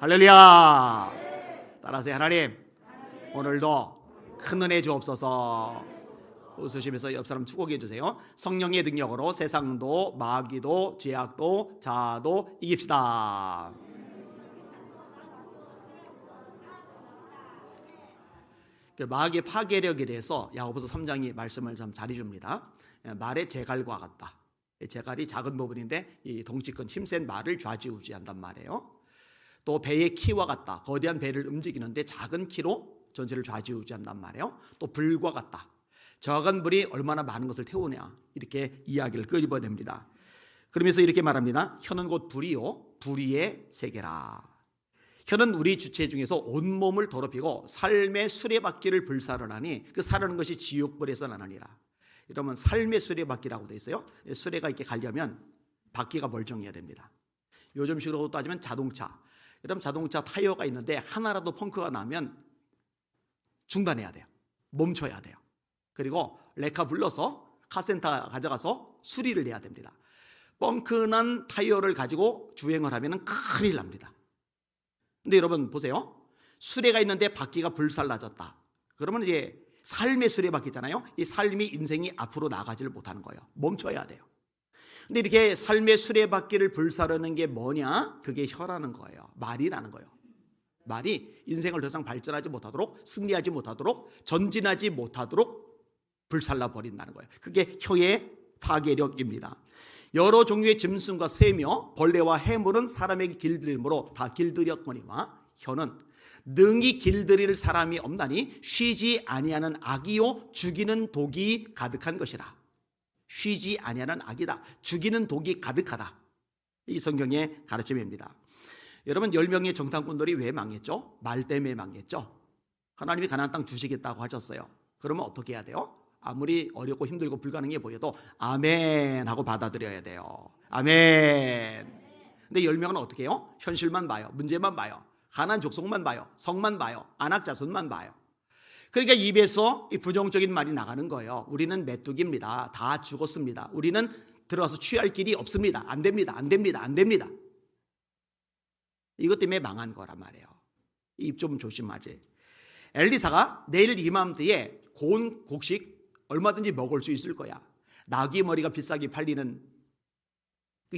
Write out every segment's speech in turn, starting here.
할렐루야. 따라하세요. 하나님, 오늘도 큰 은혜 주옵소서. 웃으시면서 옆 사람 축복해 주세요. 성령의 능력으로 세상도 마귀도 죄악도 자아도 이깁시다. 마귀의 파괴력에 대해서 야고보서 3장이 말씀을 좀 잘해줍니다. 말의 재갈과 같다. 재갈이 작은 부분인데 이 덩치 큰 힘센 말을 좌지우지한단 말이에요. 또 배의 키와 같다. 거대한 배를 움직이는데 작은 키로 전체를 좌지우지한단 말이에요. 또 불과 같다. 적은 불이 얼마나 많은 것을 태우냐, 이렇게 이야기를 끄집어냅니다. 그러면서 이렇게 말합니다. 혀는 곧 불이요 불의의 세계라. 혀는 우리 주체 중에서 온몸을 더럽히고 삶의 수레바퀴를 불사르나니 그 사르는 것이 지옥불에서 나느니라. 이러면 삶의 수레바퀴라고 되어 있어요. 수레가 이렇게 가려면 바퀴가 멀쩡해야 됩니다. 요즘식으로 따지면 자동차. 여러분, 자동차 타이어가 있는데 하나라도 펑크가 나면 중단해야 돼요. 멈춰야 돼요. 그리고 레카 불러서 카센터 가져가서 수리를 해야 됩니다. 펑크난 타이어를 가지고 주행을 하면 큰일 납니다. 근데 여러분 보세요. 수레가 있는데 바퀴가 불살라졌다. 그러면 이제 삶의 수레바퀴잖아요. 이 삶이 인생이 앞으로 나가지를 못하는 거예요. 멈춰야 돼요. 근데 이렇게 삶의 수레바퀴를 불사르는 게 뭐냐? 그게 혀라는 거예요. 말이라는 거예요. 말이 인생을 더 이상 발전하지 못하도록, 승리하지 못하도록, 전진하지 못하도록 불살라 버린다는 거예요. 그게 혀의 파괴력입니다. 여러 종류의 짐승과 새며 벌레와 해물은 사람에게 길들이므로 다 길들였거니와 혀는 능히 길들일 사람이 없나니 쉬지 아니하는 악이요 죽이는 독이 가득한 것이라. 쉬지 아니하는 악이다. 죽이는 독이 가득하다. 이 성경의 가르침입니다. 여러분, 10명의 정탐꾼들이 왜 망했죠? 말 때문에 망했죠. 하나님이 가나안 땅 주시겠다고 하셨어요. 그러면 어떻게 해야 돼요? 아무리 어렵고 힘들고 불가능해 보여도 아멘 하고 받아들여야 돼요. 아멘. 근데 10명은 어떻게 해요? 현실만 봐요. 문제만 봐요. 가나안 족속만 봐요. 성만 봐요. 안악자손만 봐요. 그러니까 입에서 이 부정적인 말이 나가는 거예요. 우리는 메뚜기입니다. 다 죽었습니다. 우리는 들어가서 취할 길이 없습니다. 안 됩니다. 안 됩니다. 안 됩니다. 이것 때문에 망한 거란 말이에요. 입 좀 조심하지. 엘리사가 내일 이맘때에 고운 곡식 얼마든지 먹을 수 있을 거야. 나귀 머리가 비싸게 팔리는 그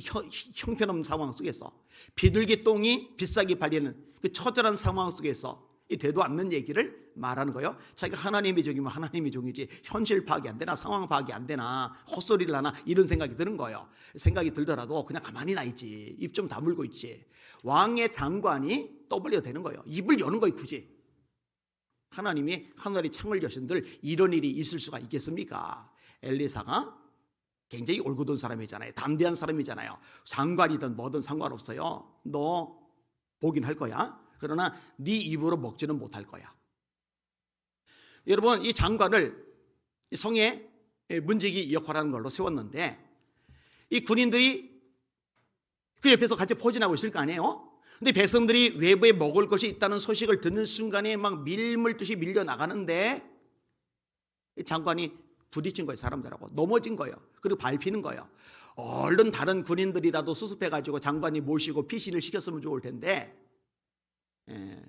형편없는 상황 속에서, 비둘기 똥이 비싸게 팔리는 그 처절한 상황 속에서 이 되도 않는 얘기를 말하는 거예요. 자기가 하나님의 종이면 하나님의 종이지 현실 파악이 안 되나, 상황 파악이 안 되나, 헛소리를 하나, 이런 생각이 드는 거예요. 생각이 들더라도 그냥 가만히 나 있지. 입 좀 다물고 있지. 왕의 장관이 떠벌려 되는 거예요. 입을 여는 거예요. 굳이. 하나님이 하늘에 창을 여신들 이런 일이 있을 수가 있겠습니까? 엘리사가 굉장히 올곧은 사람이잖아요. 담대한 사람이잖아요. 장관이든 뭐든 상관없어요. 너 보긴 할 거야. 그러나 네 입으로 먹지는 못할 거야. 여러분, 이 장관을 성의 문지기 역할하는 걸로 세웠는데 이 군인들이 그 옆에서 같이 포진하고 있을 거 아니에요? 근데 백성들이 외부에 먹을 것이 있다는 소식을 듣는 순간에 막 밀물듯이 밀려나가는데 장관이 부딪힌 거예요. 사람들하고 넘어진 거예요. 그리고 밟히는 거예요. 얼른 다른 군인들이라도 수습해가지고 장관이 모시고 피신을 시켰으면 좋을 텐데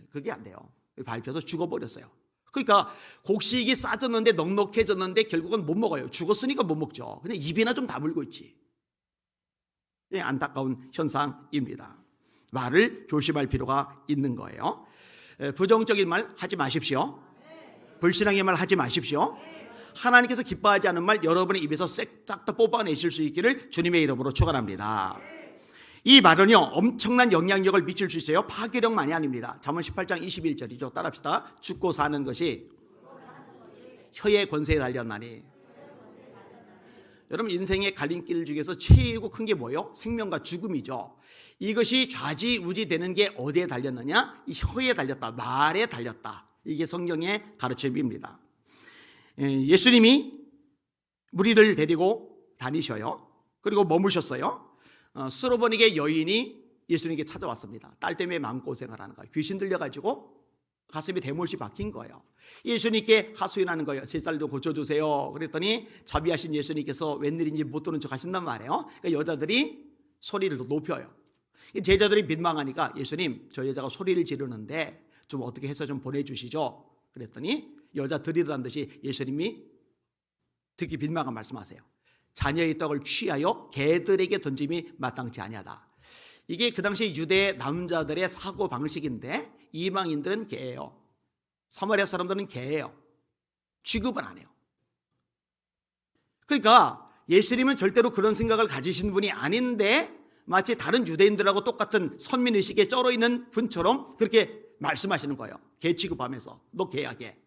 그게 안 돼요. 밟혀서 죽어버렸어요. 그러니까 곡식이 싸졌는데 넉넉해졌는데 결국은 못 먹어요. 죽었으니까 못 먹죠. 그냥 입이나 좀 다물고 있지. 안타까운 현상입니다. 말을 조심할 필요가 있는 거예요. 부정적인 말 하지 마십시오. 불신앙의 말 하지 마십시오. 하나님께서 기뻐하지 않은 말 여러분의 입에서 싹 다 뽑아내실 수 있기를 주님의 이름으로 축원합니다. 이 말은요, 엄청난 영향력을 미칠 수 있어요. 파괴력만이 아닙니다. 잠언 18장 21절이죠. 따라합시다. 죽고 사는 것이 혀의 권세에 달렸나니. 여러분, 인생의 갈림길 중에서 최고 큰 게 뭐예요? 생명과 죽음이죠. 이것이 좌지우지 되는 게 어디에 달렸느냐? 이 혀에 달렸다. 말에 달렸다. 이게 성경의 가르침입니다. 예수님이 무리를 데리고 다니셔요. 그리고 머무셨어요. 수로보닉의 여인이 예수님께 찾아왔습니다. 딸 때문에 마음고생을 하는 거예요. 귀신 들려가지고 가슴에 대못이 박힌 거예요. 예수님께 하소연하는 거예요. 제 딸도 고쳐주세요. 그랬더니 자비하신 예수님께서 웬일인지 못 들은 척 하신단 말이에요. 그러니까 여자들이 소리를 더 높여요. 제자들이 민망하니까 예수님, 저 여자가 소리를 지르는데 좀 어떻게 해서 좀 보내주시죠. 그랬더니 여자 들이던 듯이 예수님이 듣기 민망한 말씀하세요. 자녀의 떡을 취하여 개들에게 던짐이 마땅치 아니하다. 이게 그 당시 유대 남자들의 사고 방식인데 이방인들은 개예요. 사마리아 사람들은 개예요. 취급은 안 해요. 그러니까 예수님은 절대로 그런 생각을 가지신 분이 아닌데 마치 다른 유대인들하고 똑같은 선민의식에 쩔어 있는 분처럼 그렇게 말씀하시는 거예요. 개 취급하면서 너 개야 개.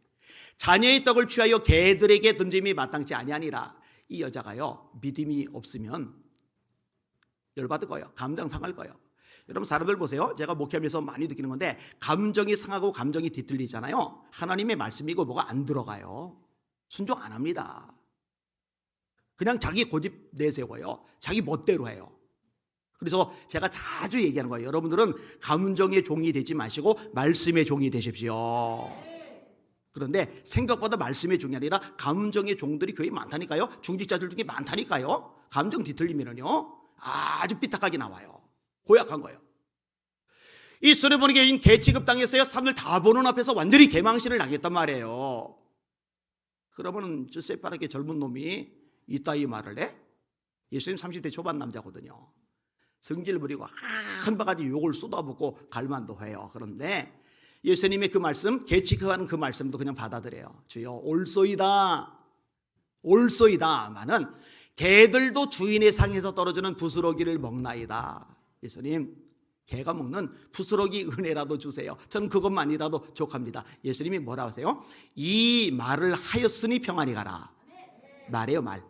자녀의 떡을 취하여 개들에게 던짐이 마땅치 아니하니라. 이 여자가요 믿음이 없으면 열받을 거예요. 감정 상할 거예요. 여러분 사람들 보세요. 제가 목회하면서 많이 느끼는 건데 감정이 상하고 감정이 뒤틀리잖아요. 하나님의 말씀이고 뭐가 안 들어가요. 순종 안 합니다. 그냥 자기 고집 내세워요. 자기 멋대로 해요. 그래서 제가 자주 얘기하는 거예요. 여러분들은 감정의 종이 되지 마시고 말씀의 종이 되십시오. 그런데 생각보다 말씀의 종이 아니라 감정의 종들이 교회에 많다니까요. 중직자들 중에 많다니까요. 감정 뒤틀리면은요 아주 삐딱하게 나와요. 고약한 거예요. 이 소레보니게인 개 취급당했어요. 사람들 다 보는 앞에서 완전히 개망신을 당했단 말이에요. 그러면은 저 새빠르게 젊은 놈이 이따위 말을 해? 예수님 30대 초반 남자거든요. 성질 부리고 한 바가지 욕을 쏟아붓고 갈만도 해요. 그런데 예수님의 그 말씀, 개 취급하는 그 말씀도 그냥 받아들여요. 주여 옳소이다. 옳소이다마는 개들도 주인의 상에서 떨어지는 부스러기를 먹나이다. 예수님, 개가 먹는 부스러기 은혜라도 주세요. 저는 그것만이라도 족합니다. 예수님이 뭐라고 하세요? 이 말을 하였으니 평안히 가라. 말이에요, 말.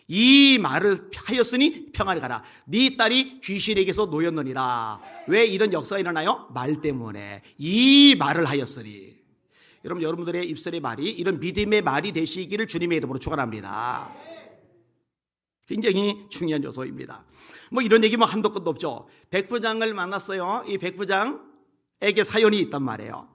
이 말을 하였으니 평안히 가라. 네 딸이 귀신에게서 놓였느니라. 왜 이런 역사가 일어나요? 말 때문에. 이 말을 하였으니. 여러분, 여러분들의 입술의 말이 이런 믿음의 말이 되시기를 주님의 이름으로 축원합니다. 굉장히 중요한 요소입니다. 뭐 이런 얘기 뭐 한도 끝도 없죠. 백부장을 만났어요. 이 백부장에게 사연이 있단 말이에요.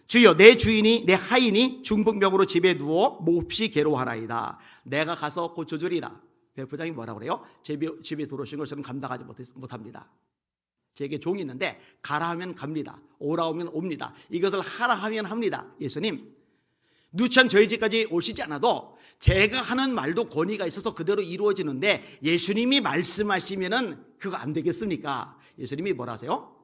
주여, 내 주인이 내 하인이 중풍병으로 집에 누워 몹시 괴로워하나이다. 내가 가서 고쳐주리라. 백부장이 뭐라고 그래요? 집에 들어오신 걸 저는 감당하지 못합니다. 제게 종이 있는데 가라 하면 갑니다. 오라 하면 옵니다. 이것을 하라 하면 합니다. 예수님, 누찬 저희 집까지 오시지 않아도 제가 하는 말도 권위가 있어서 그대로 이루어지는데 예수님이 말씀하시면은 그거 안 되겠습니까? 예수님이 뭐라 하세요?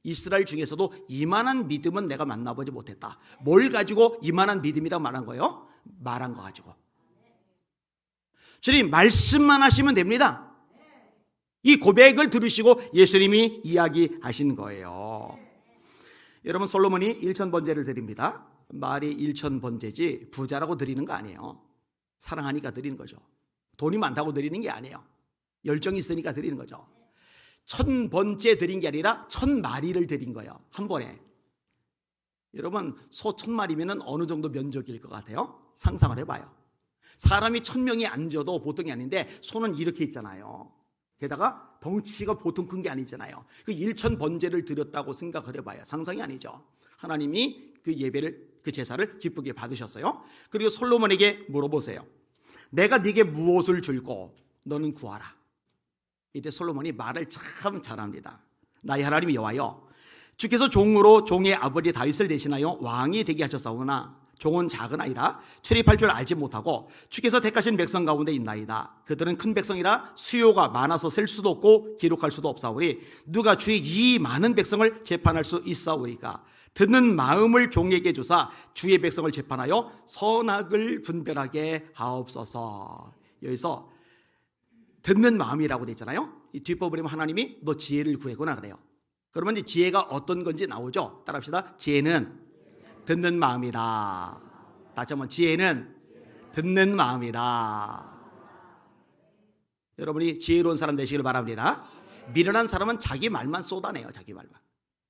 이스라엘 중에서도 이만한 믿음은 내가 만나보지 못했다. 뭘 가지고 이만한 믿음이라고 말한 거예요? 말한 거 가지고. 주님, 말씀만 하시면 됩니다. 이 고백을 들으시고 예수님이 이야기하신 거예요. 여러분, 솔로몬이 1,000번제를 드립니다. 말이 1,000번제지 부자라고 드리는 거 아니에요. 사랑하니까 드리는 거죠. 돈이 많다고 드리는 게 아니에요. 열정이 있으니까 드리는 거죠. 1,000번째 드린 게 아니라 1,000마리를 드린 거예요. 한 번에. 여러분, 소 1,000마리면 어느 정도 면적일 것 같아요? 상상을 해봐요. 사람이 1,000명이 앉아도 보통이 아닌데 소는 이렇게 있잖아요. 게다가 덩치가 보통 큰 게 아니잖아요. 그 1,000번제를 드렸다고 생각을 해봐요. 상상이 아니죠. 하나님이 그 예배를, 그 제사를 기쁘게 받으셨어요. 그리고 솔로몬에게 물어보세요. 내가 네게 무엇을 줄고 너는 구하라. 이때 솔로몬이 말을 참 잘합니다. 나의 하나님 여호와여, 주께서 종으로 종의 아버지 다윗을 대신하여 왕이 되게 하셨사오나 종은 작은 아이라 출입할 줄 알지 못하고 주께서 택하신 백성 가운데 있나이다. 그들은 큰 백성이라 수요가 많아서 셀 수도 없고 기록할 수도 없사오니 누가 주의 이 많은 백성을 재판할 수 있사오리까? 듣는 마음을 종에게 주사 주의 백성을 재판하여 선악을 분별하게 하옵소서. 여기서 듣는 마음이라고 돼 있잖아요. 이 뒷부분에 하나님이 너 지혜를 구해구나 그래요. 그러면 이제 지혜가 어떤 건지 나오죠. 따라합시다. 지혜는 듣는 마음이다. 다시 한번, 지혜는 듣는 마음이다. 여러분이 지혜로운 사람 되시길 바랍니다. 미련한 사람은 자기 말만 쏟아내요. 자기 말만.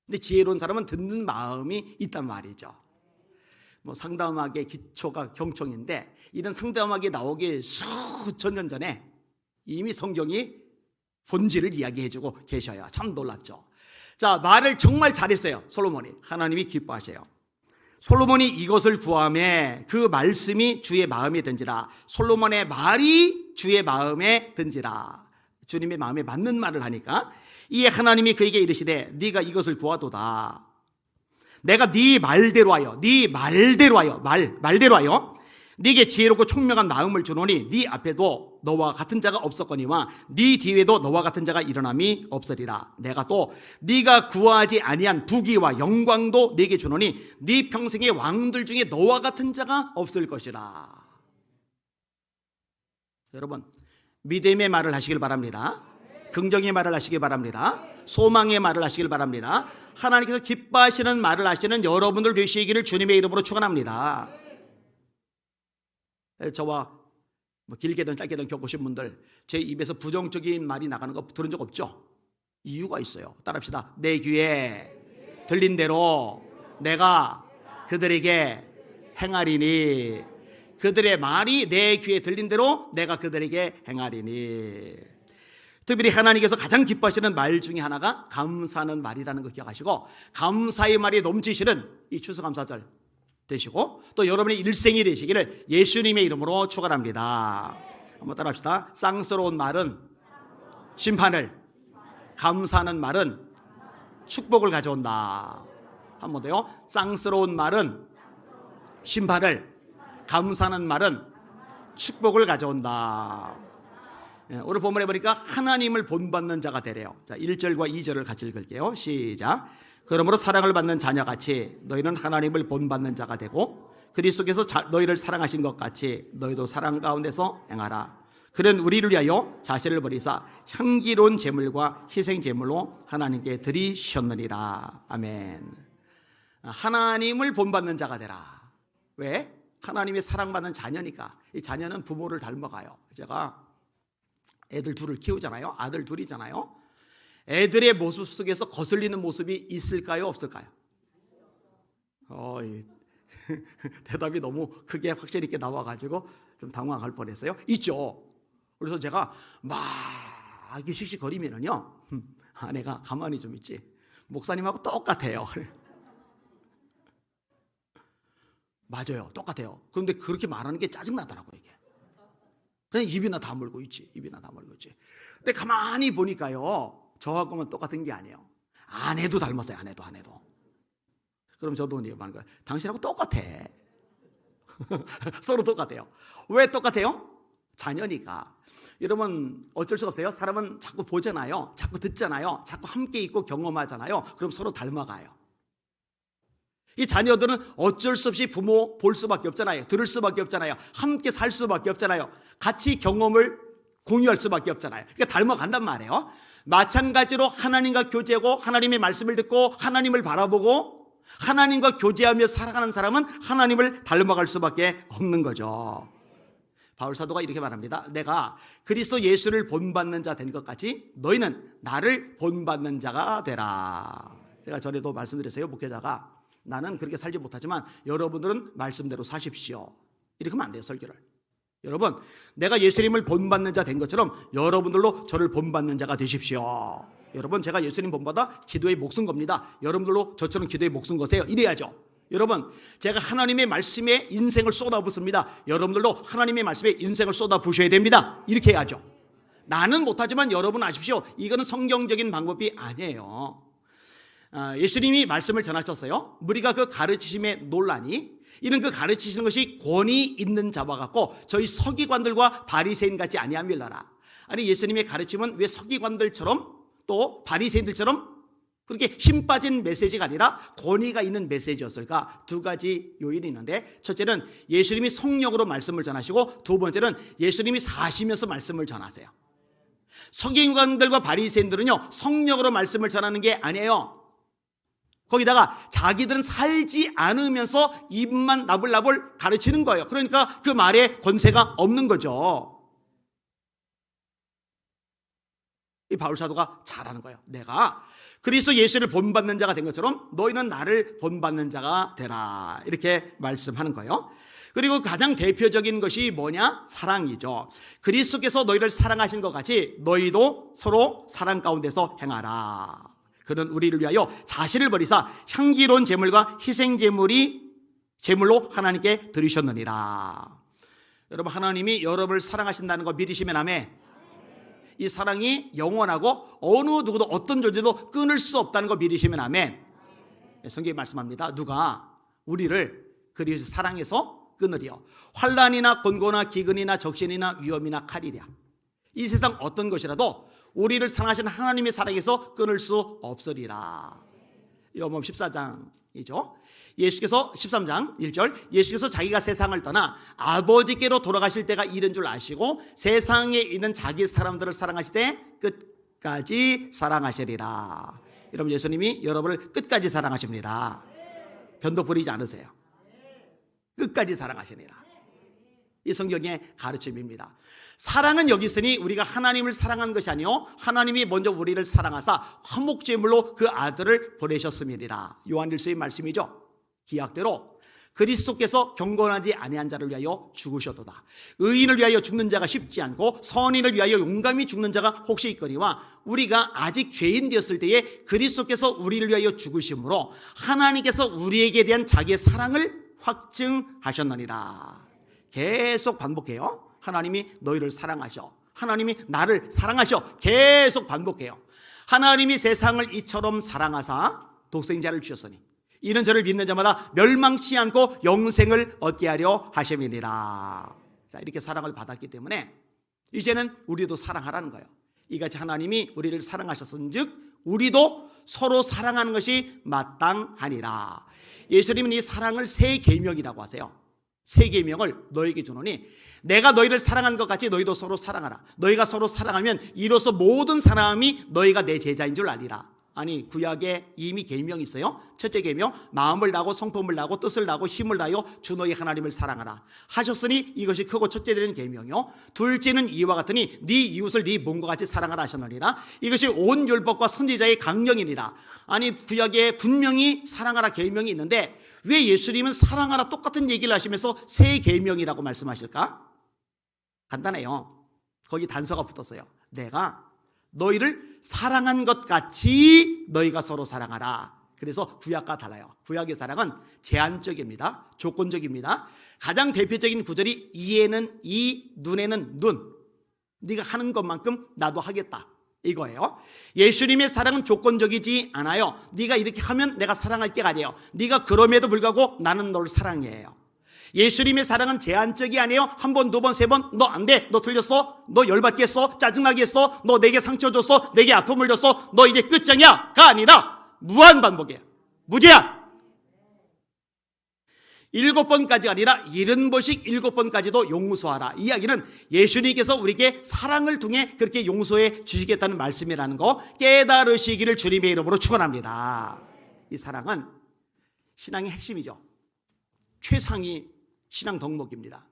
근데 지혜로운 사람은 듣는 마음이 있단 말이죠. 뭐 상담학의 기초가 경청인데 이런 상담학이 나오기 수천 년 전에 이미 성경이 본질을 이야기해주고 계셔요. 참 놀랍죠. 자, 말을 정말 잘했어요. 솔로몬이. 하나님이 기뻐하셔요. 솔로몬이 이것을 구하매 그 말씀이 주의 마음에 든지라. 솔로몬의 말이 주의 마음에 든지라. 주님의 마음에 맞는 말을 하니까 이에 하나님이 그에게 이르시되 네가 이것을 구하도다. 내가 네 말대로 하여 네게 지혜롭고 총명한 마음을 주노니 네 앞에도 너와 같은 자가 없었거니와 네 뒤에도 너와 같은 자가 일어남이 없으리라. 내가 또 네가 구하지 아니한 부귀와 영광도 네게 주노니 네 평생의 왕들 중에 너와 같은 자가 없을 것이라. 여러분, 믿음의 말을 하시길 바랍니다. 긍정의 말을 하시길 바랍니다. 소망의 말을 하시길 바랍니다. 하나님께서 기뻐하시는 말을 하시는 여러분들 되시기를 주님의 이름으로 축원합니다. 저와 길게든 짧게든 겪으신 분들, 제 입에서 부정적인 말이 나가는 거 들은 적 없죠? 이유가 있어요. 따라합시다. 내 귀에 들린 대로 내가 그들에게 행하리니. 그들의 말이 내 귀에 들린 대로 내가 그들에게 행하리니. 특별히 하나님께서 가장 기뻐하시는 말 중에 하나가 감사하는 말이라는 거 기억하시고, 감사의 말이 넘치시는 이 추수감사절 되시고, 또 여러분의 일생이 되시기를 예수님의 이름으로 축원합니다. 한번 따라합시다. 쌍스러운 말은 심판을, 감사하는 말은 축복을 가져온다. 한 번 더요. 쌍스러운 말은 심판을, 감사하는 말은 축복을 가져온다. 오늘 본문에 보니까 하나님을 본받는 자가 되래요. 자, 1절과 2절을 같이 읽을게요. 시작. 그러므로 사랑을 받는 자녀같이 너희는 하나님을 본받는 자가 되고 그리스도께서 너희를 사랑하신 것 같이 너희도 사랑 가운데서 행하라. 그는 우리를 위하여 자신을 버리사 향기로운 제물과 희생 제물로 하나님께 드리셨느니라. 아멘. 하나님을 본받는 자가 되라. 왜? 하나님의 사랑받는 자녀니까. 이 자녀는 부모를 닮아가요. 제가 애들 둘을 키우잖아요. 아들 둘이잖아요. 애들의 모습 속에서 거슬리는 모습이 있을까요? 없을까요? 대답이 너무 크게 확실히 있게 나와가지고 좀 당황할 뻔했어요. 있죠. 그래서 제가 막 이렇게 씩씩거리면은요, 아내가 가만히 좀 있지. 목사님하고 똑같아요. 맞아요. 똑같아요. 그런데 그렇게 말하는 게 짜증나더라고요, 이게. 그냥 입이나 다물고 있지. 근데 가만히 보니까요, 저하고만 똑같은 게 아니에요. 아내도 닮았어요. 아내도. 그럼 저도 말하는 거예요. 당신하고 똑같아. 서로 똑같아요. 왜 똑같아요? 자녀니까. 여러분, 어쩔 수가 없어요. 사람은 자꾸 보잖아요. 자꾸 듣잖아요. 자꾸 함께 있고 경험하잖아요. 그럼 서로 닮아가요. 이 자녀들은 어쩔 수 없이 부모 볼 수밖에 없잖아요. 들을 수밖에 없잖아요. 함께 살 수밖에 없잖아요. 같이 경험을 공유할 수밖에 없잖아요. 그러니까 닮아간단 말이에요. 마찬가지로 하나님과 교제하고 하나님의 말씀을 듣고 하나님을 바라보고 하나님과 교제하며 살아가는 사람은 하나님을 닮아갈 수밖에 없는 거죠. 바울 사도가 이렇게 말합니다. 내가 그리스도 예수를 본받는 자 된 것 같이 너희는 나를 본받는 자가 되라. 제가 전에도 말씀드렸어요. 목회자가 나는 그렇게 살지 못하지만 여러분들은 말씀대로 사십시오. 이렇게 하면 안 돼요, 설교를. 여러분, 내가 예수님을 본받는 자 된 것처럼 여러분들로 저를 본받는 자가 되십시오. 여러분, 제가 예수님 본받아 기도에 목숨 겁니다. 여러분들로 저처럼 기도에 목숨 거세요. 이래야죠. 여러분, 제가 하나님의 말씀에 인생을 쏟아붓습니다. 여러분들도 하나님의 말씀에 인생을 쏟아부으셔야 됩니다. 이렇게 해야죠. 나는 못하지만 여러분 아십시오. 이거는 성경적인 방법이 아니에요. 예수님이 말씀을 전하셨어요. 우리가 그 가르치심에 놀라니 이는 그 가르치시는 것이 권위 있는 자와 같고 저희 서기관들과 바리새인 같이 아니함일러라. 아니, 예수님의 가르침은 왜 서기관들처럼 또 바리새인들처럼 그렇게 힘 빠진 메시지가 아니라 권위가 있는 메시지였을까? 두 가지 요인이 있는데, 첫째는 예수님이 성령으로 말씀을 전하시고 두 번째는 예수님이 사시면서 말씀을 전하세요. 서기관들과 바리새인들은요, 성령으로 말씀을 전하는 게 아니에요. 거기다가 자기들은 살지 않으면서 입만 나불나불 가르치는 거예요. 그러니까 그 말에 권세가 없는 거죠. 이 바울 사도가 잘하는 거예요. 내가 그리스도 예수를 본받는 자가 된 것처럼 너희는 나를 본받는 자가 되라. 이렇게 말씀하는 거예요. 그리고 가장 대표적인 것이 뭐냐? 사랑이죠. 그리스도께서 너희를 사랑하신 것 같이 너희도 서로 사랑 가운데서 행하라. 그는 우리를 위하여 자신을 버리사 향기로운 제물과 희생 제물로 하나님께 드리셨느니라. 여러분, 하나님이 여러분을 사랑하신다는 거 믿으시면 아멘. 이 사랑이 영원하고 어느 누구도 어떤 존재도 끊을 수 없다는 거 믿으시면 아멘. 성경이 말씀합니다. 누가 우리를 그리스도 사랑해서 끊으리요. 환난이나 곤고나 기근이나 적신이나 위험이나 칼이랴. 이 세상 어떤 것이라도 우리를 사랑하시는 하나님의 사랑에서 끊을 수 없으리라. 요한복음 14장이죠. 예수께서 13장 1절 예수께서 자기가 세상을 떠나 아버지께로 돌아가실 때가 이른 줄 아시고 세상에 있는 자기 사람들을 사랑하실 때 끝까지 사랑하시리라. 여러분 예수님이 여러분을 끝까지 사랑하십니다. 변도 부리지 않으세요. 끝까지 사랑하시니라. 이 성경의 가르침입니다. 사랑은 여기 있으니 우리가 하나님을 사랑한 것이 아니요 하나님이 먼저 우리를 사랑하사 화목제물로 그 아들을 보내셨음이니라. 요한일서의 말씀이죠. 기약대로 그리스도께서 경건하지 아니한 자를 위하여 죽으셨도다. 의인을 위하여 죽는 자가 쉽지 않고 선인을 위하여 용감히 죽는 자가 혹시 있거니와 우리가 아직 죄인 되었을 때에 그리스도께서 우리를 위하여 죽으심으로 하나님께서 우리에게 대한 자기의 사랑을 확증하셨느니라. 계속 반복해요. 하나님이 너희를 사랑하셔. 하나님이 나를 사랑하셔. 계속 반복해요. 하나님이 세상을 이처럼 사랑하사 독생자를 주셨으니 이는 저를 믿는 자마다 멸망치 않고 영생을 얻게 하려 하심이니라. 자, 이렇게 사랑을 받았기 때문에 이제는 우리도 사랑하라는 거예요. 이같이 하나님이 우리를 사랑하셨은즉 우리도 서로 사랑하는 것이 마땅하니라. 예수님은 이 사랑을 새 계명이라고 하세요. 새 계명을 너에게 주노니 내가 너희를 사랑한 것 같이 너희도 서로 사랑하라. 너희가 서로 사랑하면 이로써 모든 사람이 너희가 내 제자인 줄 알리라. 아니 구약에 이미 계명이 있어요. 첫째 계명 마음을 다하고 성품을 다하고 뜻을 다하고 힘을 다하여 주 너희 하나님을 사랑하라 하셨으니 이것이 크고 첫째 되는 계명이요. 둘째는 이와 같으니 네 이웃을 네 몸과 같이 사랑하라 하셨느니라. 이것이 온 율법과 선지자의 강령이니라. 아니 구약에 분명히 사랑하라 계명이 있는데 왜 예수님은 사랑하라 똑같은 얘기를 하시면서 새 계명이라고 말씀하실까? 간단해요. 거기 단서가 붙었어요. 내가 너희를 사랑한 것 같이 너희가 서로 사랑하라. 그래서 구약과 달라요. 구약의 사랑은 제한적입니다. 조건적입니다. 가장 대표적인 구절이 이에는 이, 눈에는 눈. 네가 하는 것만큼 나도 하겠다. 이거예요. 예수님의 사랑은 조건적이지 않아요. 네가 이렇게 하면 내가 사랑할 게가 아니에요. 네가 그럼에도 불구하고 나는 너를 사랑해요. 예수님의 사랑은 제한적이 아니에요. 한 번, 두 번, 세 번 너 안 돼. 너 틀렸어. 너 열받게 했어. 짜증나게 했어. 너 내게 상처 줬어. 내게 아픔을 줬어. 너 이제 끝장이야. 가 아니라 무한 반복이에요. 무제한. 7번까지가 아니라 70번씩 7번까지도 용서하라. 이 이야기는 예수님께서 우리에게 사랑을 통해 그렇게 용서해 주시겠다는 말씀이라는 거 깨달으시기를 주님의 이름으로 축원합니다. 이 사랑은 신앙의 핵심이죠. 최상위 신앙 덕목입니다.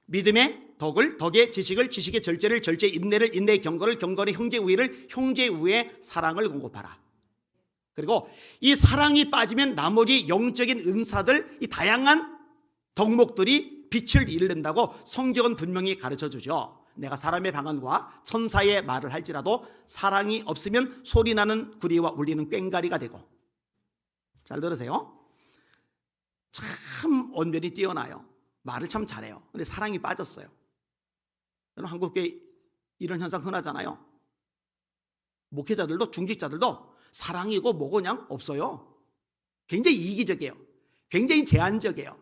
믿음의 덕을, 덕의 지식을, 지식의 절제를, 절제의 인내를, 인내의 경건을, 경건의 형제 우애를, 형제 우애의 사랑을 공급하라. 그리고 이 사랑이 빠지면 나머지 영적인 은사들, 이 다양한 덕목들이 빛을 잃는다고 성경은 분명히 가르쳐 주죠. 내가 사람의 방언과 천사의 말을 할지라도 사랑이 없으면 소리나는 구리와 울리는 꽹과리가 되고. 잘 들으세요. 참 언변이 뛰어나요. 말을 참 잘해요. 근데 사랑이 빠졌어요. 여러분 한국교회 이런 현상 흔하잖아요. 목회자들도 중직자들도 사랑이고 뭐고 그냥 없어요. 굉장히 이기적이에요. 굉장히 제한적이에요.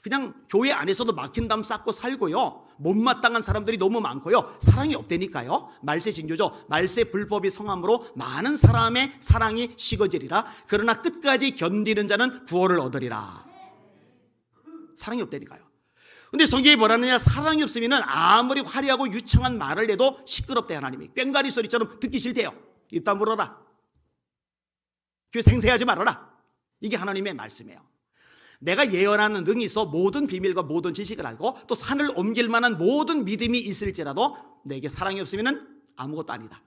그냥 교회 안에서도 막힌 담 쌓고 살고요. 못마땅한 사람들이 너무 많고요. 사랑이 없다니까요. 말세 징조죠. 말세 불법이 성함으로 많은 사람의 사랑이 식어지리라. 그러나 끝까지 견디는 자는 구원을 얻으리라. 사랑이 없다니까요. 근데 성경이 뭐라느냐? 사랑이 없으면 아무리 화려하고 유창한 말을 해도 시끄럽대. 하나님이 꽹과리 소리처럼 듣기 싫대요. 입 다물어라. 교회 생세하지 말아라. 이게 하나님의 말씀이에요. 내가 예언하는 능이 있어 모든 비밀과 모든 지식을 알고 또 산을 옮길 만한 모든 믿음이 있을지라도 내게 사랑이 없으면 아무것도 아니다.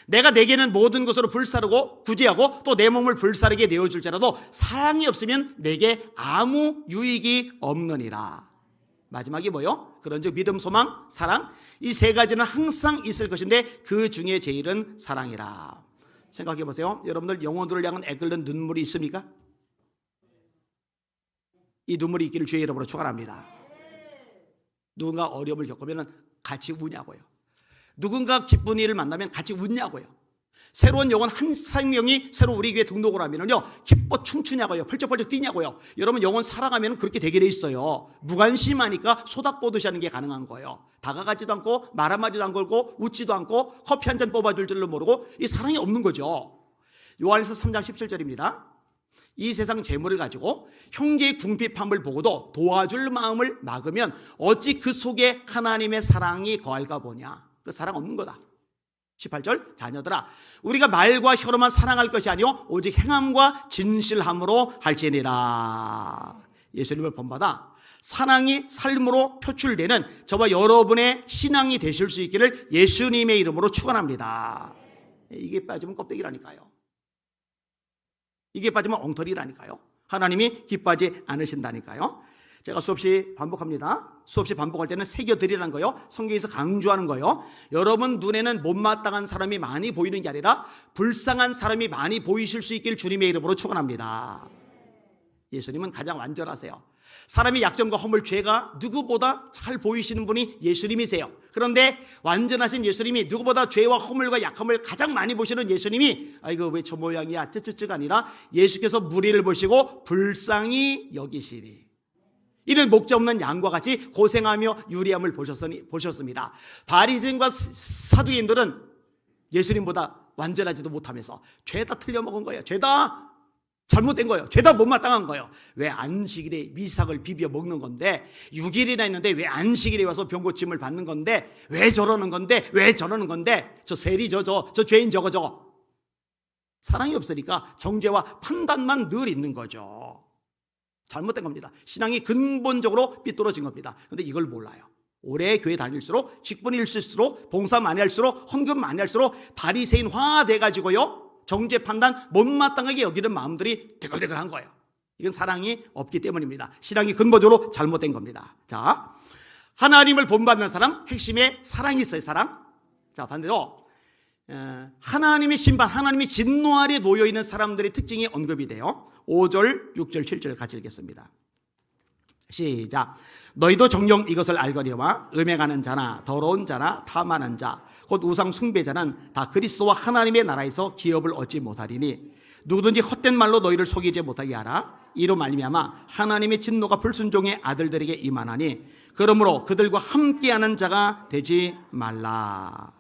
내가 내게는 모든 것으로 불사르고 구제하고 또 내 몸을 불사르게 내어줄지라도 사랑이 없으면 내게 아무 유익이 없느니라. 마지막이 뭐요? 그런즉 믿음, 소망, 사랑 이 세 가지는 항상 있을 것인데 그 중에 제일은 사랑이라. 생각해 보세요. 여러분들 영혼들을 향한 애끓는 눈물이 있습니까? 이 눈물이 있기를 주의 이름으로 축원합니다. 누군가 어려움을 겪으면 같이 우냐고요. 누군가 기쁜 일을 만나면 같이 웃냐고요. 새로운 영혼 한 생명이 새로 우리 교회에 등록을 하면요, 기뻐 춤추냐고요. 펄쩍펄쩍 뛰냐고요. 여러분, 영혼 살아가면 그렇게 되게 돼 있어요. 무관심하니까 소닥보듯이 하는 게 가능한 거예요. 다가가지도 않고 말 한마디도 안 걸고 웃지도 않고 커피 한 잔 뽑아줄 줄도 모르고 이 사랑이 없는 거죠. 요한일서 3장 17절입니다. 이 세상 재물을 가지고 형제의 궁핍함을 보고도 도와줄 마음을 막으면 어찌 그 속에 하나님의 사랑이 거할까 보냐. 그 사랑 없는 거다. 18절, 자녀들아, 우리가 말과 혀로만 사랑할 것이 아니요 오직 행함과 진실함으로 할지니라. 예수님을 본받아 사랑이 삶으로 표출되는 저와 여러분의 신앙이 되실 수 있기를 예수님의 이름으로 축원합니다. 이게 빠지면 껍데기라니까요. 이게 빠지면 엉터리라니까요. 하나님이 기뻐하지 않으신다니까요. 제가 수없이 반복합니다. 수없이 반복할 때는 새겨드리라는 거요, 성경에서 강조하는 거요, 여러분 눈에는 못마땅한 사람이 많이 보이는 게 아니라 불쌍한 사람이 많이 보이실 수 있길 주님의 이름으로 축원합니다. 예수님은 가장 완전하세요. 사람의 약점과 허물, 죄가 누구보다 잘 보이시는 분이 예수님이세요. 그런데 완전하신 예수님이 누구보다 죄와 허물과 약함을 가장 많이 보시는 예수님이 아이고 왜 저 모양이야 쯧쯧쯧가 아니라 예수께서 무리를 보시고 불쌍히 여기시니 이는 목자 없는 양과 같이 고생하며 유리함을 보셨습니다. 바리새인과 사두개인들은 예수님보다 완전하지도 못하면서 죄다 틀려먹은 거예요. 죄다 잘못된 거예요. 죄다 못마땅한 거예요. 왜 안식일에 미삭을 비벼 먹는 건데, 6일이나 있는데 왜 안식일에 와서 병고침을 받는 건데, 왜 저러는 건데, 왜 저러는 건데, 저 세리 저 죄인 저거 사랑이 없으니까 정죄와 판단만 늘 있는 거죠. 잘못된 겁니다. 신앙이 근본적으로 삐뚤어진 겁니다. 그런데 이걸 몰라요. 오래 교회 다닐수록, 직분이 있을수록, 봉사 많이 할수록, 헌금 많이 할수록 바리새인화 돼가지고요, 정죄 판단 못마땅하게 여기는 마음들이 대걸대걸한 거예요. 이건 사랑이 없기 때문입니다. 신앙이 근본적으로 잘못된 겁니다. 자, 하나님을 본받는 사람, 핵심에 사랑이 있어요. 사랑. 자, 반대로 하나님의 심판, 하나님의 진노 아래 놓여 있는 사람들의 특징이 언급이 돼요. 5절, 6절, 7절 같이 읽겠습니다. 시작. 너희도 정녕 이것을 알거니와 음행하는 자나 더러운 자나 탐하는 자 곧 우상 숭배자는 다 그리스도와 하나님의 나라에서 기업을 얻지 못하리니 누구든지 헛된 말로 너희를 속이지 못하게 하라. 이로 말미암아 하나님의 진노가 불순종의 아들들에게 임하나니 그러므로 그들과 함께하는 자가 되지 말라.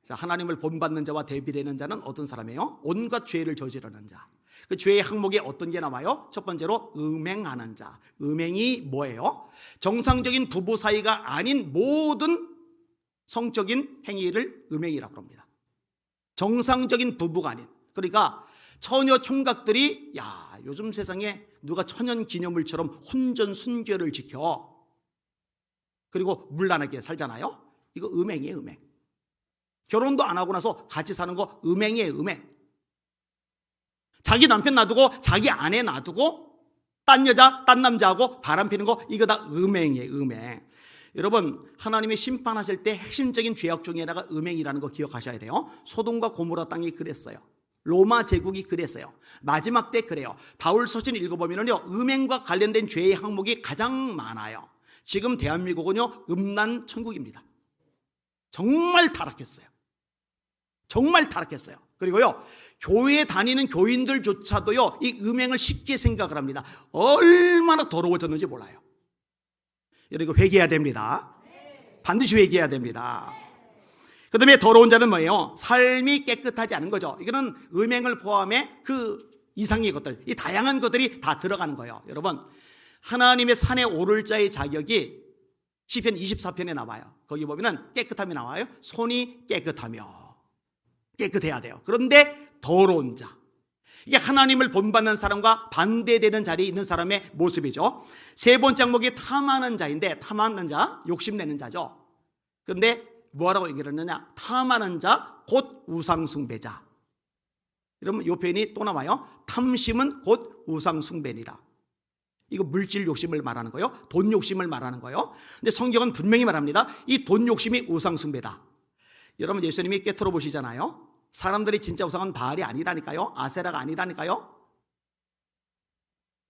자, 하나님을 본받는 자와 대비되는 자는 어떤 사람이에요? 온갖 죄를 저지르는 자. 그 죄의 항목에 어떤 게 나와요? 첫 번째로 음행하는 자. 음행이 뭐예요? 정상적인 부부 사이가 아닌 모든 성적인 행위를 음행이라고 합니다. 정상적인 부부가 아닌. 그러니까 처녀 총각들이 야, 요즘 세상에 누가 천연 기념물처럼 혼전 순결을 지켜 그리고 물란하게 살잖아요. 이거 음행이에요. 음행. 결혼도 안 하고 나서 같이 사는 거 음행이에요. 음행. 자기 남편 놔두고 자기 아내 놔두고 딴 여자 딴 남자하고 바람피는 거, 이거 다 음행이에요. 음행. 여러분, 하나님이 심판하실 때 핵심적인 죄악 중에 하나가 음행이라는 거 기억하셔야 돼요. 소돔과 고모라 땅이 그랬어요. 로마 제국이 그랬어요. 마지막 때 그래요. 바울 서신 읽어보면요, 음행과 관련된 죄의 항목이 가장 많아요. 지금 대한민국은요, 음란 천국입니다. 정말 타락했어요. 정말 타락했어요. 그리고요, 교회에 다니는 교인들조차도요, 이 음행을 쉽게 생각을 합니다. 얼마나 더러워졌는지 몰라요. 여러분, 이거 회개해야 됩니다. 반드시 회개해야 됩니다. 그 다음에 더러운 자는 뭐예요? 삶이 깨끗하지 않은 거죠. 이거는 음행을 포함해 그 이상의 것들, 이 다양한 것들이 다 들어가는 거예요. 여러분, 하나님의 산에 오를 자의 자격이 시편 24편에 나와요. 거기 보면은 깨끗함이 나와요. 손이 깨끗하며, 깨끗해야 돼요. 그런데 더러운 자, 이게 하나님을 본받는 사람과 반대되는 자리에 있는 사람의 모습이죠. 세 번째 항목이 탐하는 자인데, 탐하는 자, 욕심내는 자죠. 그런데 뭐라고 얘기를 하느냐? 탐하는 자, 곧 우상숭배자. 여러분, 이 표현이 또 나와요. 탐심은 곧 우상숭배니라. 이거 물질 욕심을 말하는 거예요. 돈 욕심을 말하는 거예요. 근데 성경은 분명히 말합니다. 이 돈 욕심이 우상숭배다. 여러분, 예수님이 꿰뚫어 보시잖아요. 사람들이 진짜 우상은 바알이 아니라니까요. 아세라가 아니라니까요.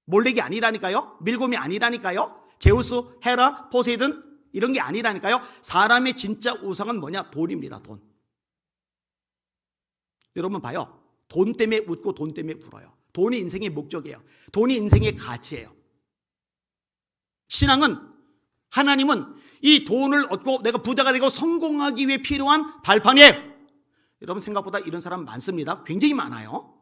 몰렉이 아니라니까요. 밀곰이 아니라니까요. 제우스, 헤라, 포세이돈 이런 게 아니라니까요. 사람의 진짜 우상은 뭐냐? 돈입니다. 돈. 여러분 봐요. 돈 때문에 웃고 돈 때문에 울어요. 돈이 인생의 목적이에요. 돈이 인생의 가치예요. 신앙은, 하나님은 이 돈을 얻고 내가 부자가 되고 성공하기 위해 필요한 발판이에요. 여러분 생각보다 이런 사람 많습니다. 굉장히 많아요.